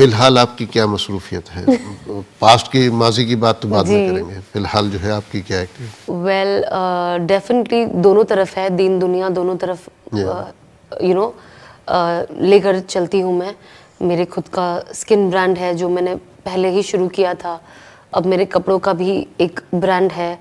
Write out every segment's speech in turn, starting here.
फिलहाल आपकी क्या मसरूफियत है? पास्ट की माजी की बात तो बाद में करेंगे, फिलहाल जो है आपकी क्या एक्टिविटी? वेल डेफिनेटली दोनों तरफ है, दीन दुनिया दोनों तरफ लेकर चलती हूँ मैं। मेरे खुद का स्किन ब्रांड है जो मैंने पहले ही शुरू किया था, अब मेरे कपड़ों का भी एक ब्रांड है,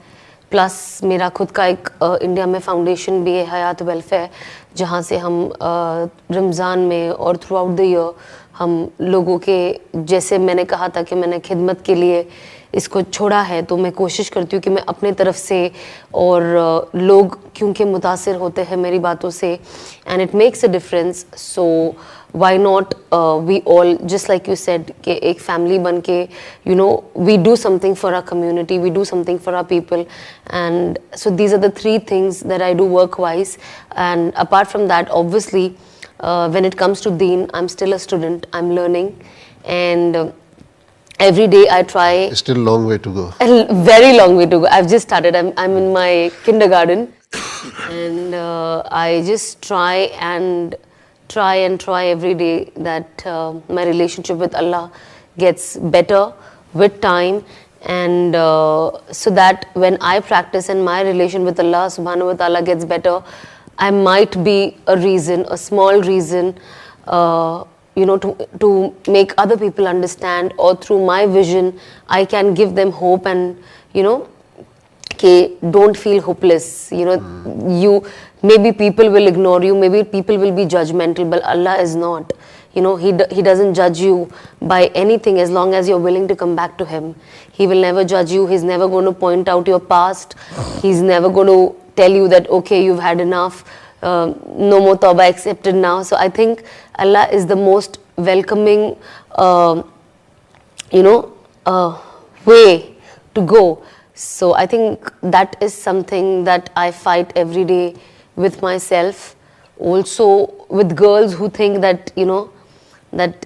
प्लस मेरा खुद का एक इंडिया में फाउंडेशन भी है, हयात वेलफेयर, जहाँ से हम रमज़ान में और थ्रू आउट द ईयर हम लोगों के, जैसे मैंने कहा था कि मैंने खिदमत के लिए इसको छोड़ा है, तो मैं कोशिश करती हूँ कि मैं अपने तरफ से, और लोग क्योंकि मुतासिर होते हैं मेरी बातों से and it makes a difference, so why not we all, just like you said, कि एक family बन के we do something for our community, we do something for our people, and so these are the three things that I do work wise. And apart from that, obviously when it comes to deen, I'm still a student, I'm learning, and every day I try. Still long way to go. A very long way to go. I've just started. I'm in my kindergarten, and I just try every day that my relationship with Allah gets better with time, and so that when I practice and my relation with Allah subhanahu wa ta'ala gets better, I might be a reason, a small reason, to make other people understand, or through my vision I can give them hope, and don't feel hopeless. You, maybe people will ignore you, maybe people will be judgmental, but Allah is not. He doesn't judge you by anything as long as you're willing to come back to Him. He will never judge you. He's never going to point out your past. He's never going to tell you that, okay, you've had enough, no more tawbah accepted now. So I think Allah is the most welcoming way to go. So I think that is something that I fight every day with myself. Also with girls who think that, that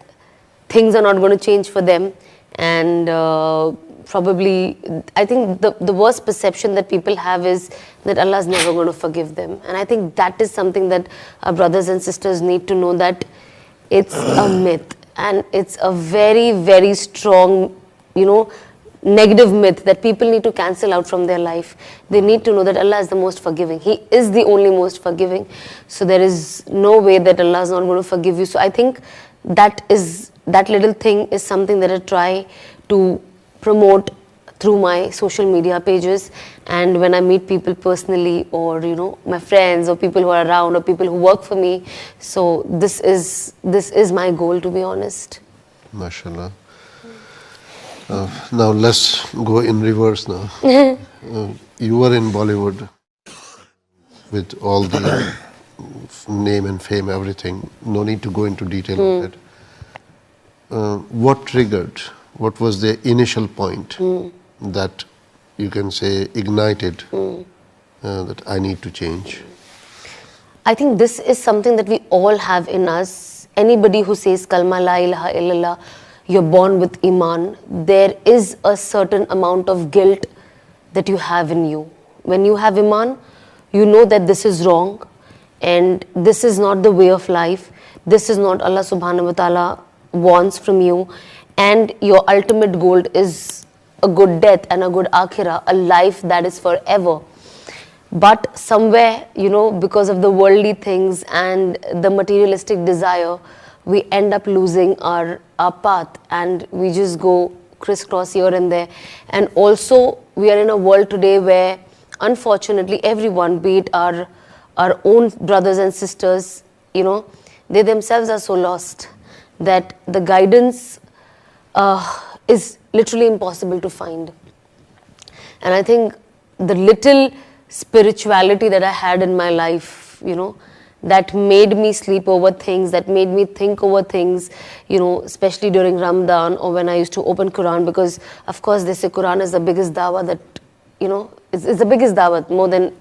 things are not going to change for them. And probably, I think the worst perception that people have is that Allah is never going to forgive them. And I think that is something that our brothers and sisters need to know, that it's a myth. And it's a very, very strong, negative myth that people need to cancel out from their life. They need to know that Allah is the most forgiving. He is the only most forgiving. So there is no way that Allah is not going to forgive you. So I think that little thing is something that I try to promote through my social media pages, and when I meet people personally, or my friends, or people who are around, or people who work for me. So this is my goal, to be honest. MashaAllah. Now let's go in reverse now. You were in Bollywood with all the name and fame, everything. No need to go into detail of it. What triggered? What was the initial point that you can say ignited that I need to change? I think this is something that we all have in us. Anybody who says Kalma La ilaha illallah, you're born with Iman, there is a certain amount of guilt that you have in you. When you have Iman, you know that this is wrong and this is not the way of life. This is not Allah subhanahu wa ta'ala wants from you, and your ultimate goal is a good death and a good akhirah, a life that is forever. But somewhere, because of the worldly things and the materialistic desire, we end up losing our path, and we just go crisscross here and there. And also, we are in a world today where, unfortunately, everyone, be it our own brothers and sisters, they themselves are so lost that the guidance is literally impossible to find. And I think the little spirituality that I had in my life, that made me sleep over things, that made me think over things, especially during Ramadan, or when I used to open Quran, because of course they say Quran is the biggest dawah that, it's the biggest dawah, more than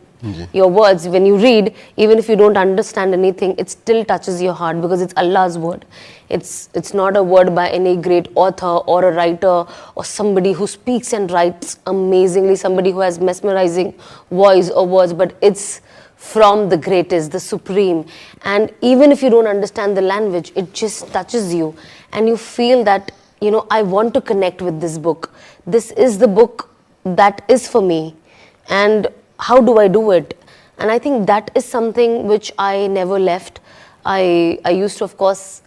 your words. When you read, even if you don't understand anything, it still touches your heart because it's Allah's word. It's not a word by any great author or a writer or somebody who speaks and writes amazingly, somebody who has mesmerizing voice or words, but it's from the greatest, the supreme. And even if you don't understand the language, it just touches you and you feel that, you know, I want to connect with this book. This is the book that is for me. And how do I do it? And I think that is something which I never left. I used to, of course,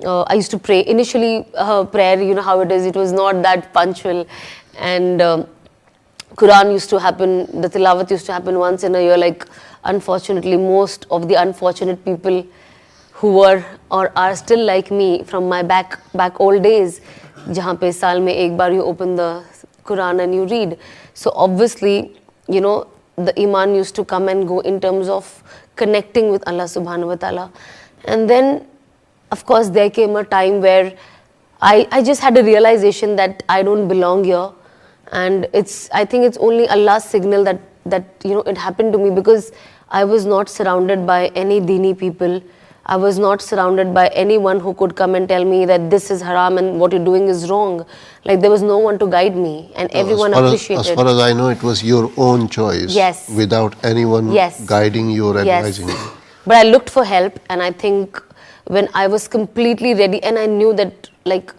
I used to pray. Initially, prayer, you know how it is, it was not that punctual. And Quran used to happen, the tilawat used to happen once in a year. Like, unfortunately, most of the unfortunate people who were or are still like me from my back old days, जहाँ पे साल में एक बार you open the Quran and you read. So obviously, you know, the iman used to come and go in terms of connecting with Allah subhanahu wa ta'ala. And then, of course, there came a time where I just had a realization that I don't belong here. And I think it's only Allah's signal that you know, it happened to me, because I was not surrounded by any dini people. I was not surrounded by anyone who could come and tell me that this is haram and what you're doing is wrong. Like, there was no one to guide me, and everyone appreciated. As far as I know, it was your own choice. Yes. Without anyone guiding you or advising you. But I looked for help, and I think when I was completely ready and I knew that, like,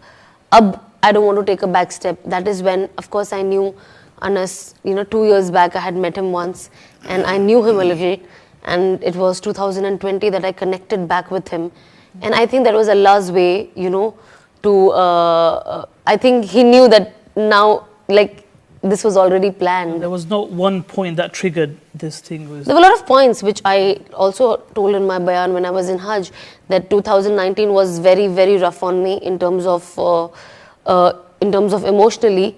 I don't want to take a back step, that is when, of course, I knew Anas. You know, 2 years back I had met him once and I knew him a little, and it was 2020 that I connected back with him. And I think that was Allah's way, you know, to I think he knew that now, like, this was already planned. There was not one point that triggered this thing. There were a lot of points which I also told in my bayan when I was in Hajj, that 2019 was very, very rough on me in terms of emotionally.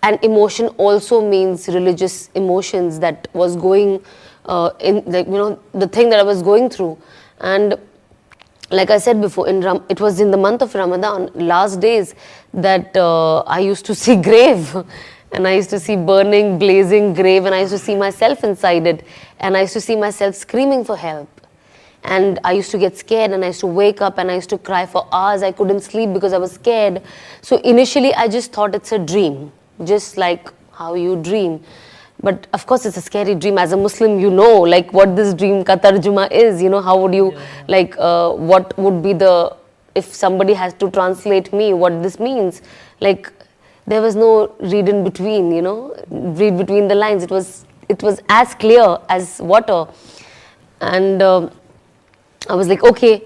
And emotion also means religious emotions that was going in, like, you know, the thing that I was going through. And like I said before, it was in the month of Ramadan, last days, that I used to see grave. And I used to see burning, blazing grave, and I used to see myself inside it. And I used to see myself screaming for help. And I used to get scared, and I used to wake up and I used to cry for hours. I couldn't sleep because I was scared. So initially I just thought it's a dream, just like how you dream. But of course it's a scary dream. As a Muslim, you know, like, what this dream ka tarjuma is, you know, how would you, like, what would be the, if somebody has to translate me, what this means. Like, there was no read in between, you know, read between the lines. It was as clear as water. And I was like, okay,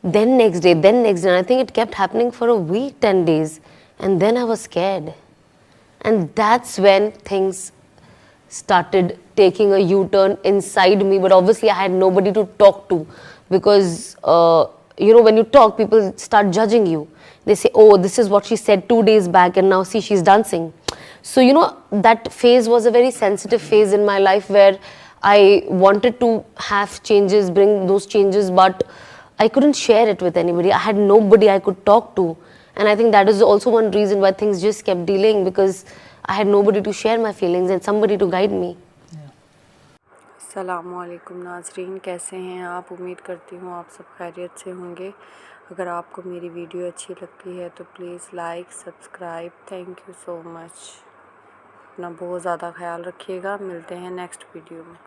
then next day, and I think it kept happening for a week, 10 days. And then I was scared. And that's when things started taking a U-turn inside me. But obviously I had nobody to talk to, because, you know, when you talk, people start judging you. They say, oh, this is what she said 2 days back, and now see, she's dancing. So, you know, that phase was a very sensitive phase in my life, where I wanted to have changes, bring those changes, but I couldn't share it with anybody. I had nobody I could talk to. And I think that is also one reason why things just kept delaying, because I had nobody to share my feelings and somebody to guide me. अस्सलामुअलैकुम नाज़रीन, कैसे हैं आप? उम्मीद करती हूँ आप सब खैरियत से होंगे। अगर आपको मेरी वीडियो अच्छी लगती है तो please like, subscribe. Thank you so much. अपना बहुत ज़्यादा ख्याल रखिएगा। मिलते हैं नेक्स्ट वीडियो में।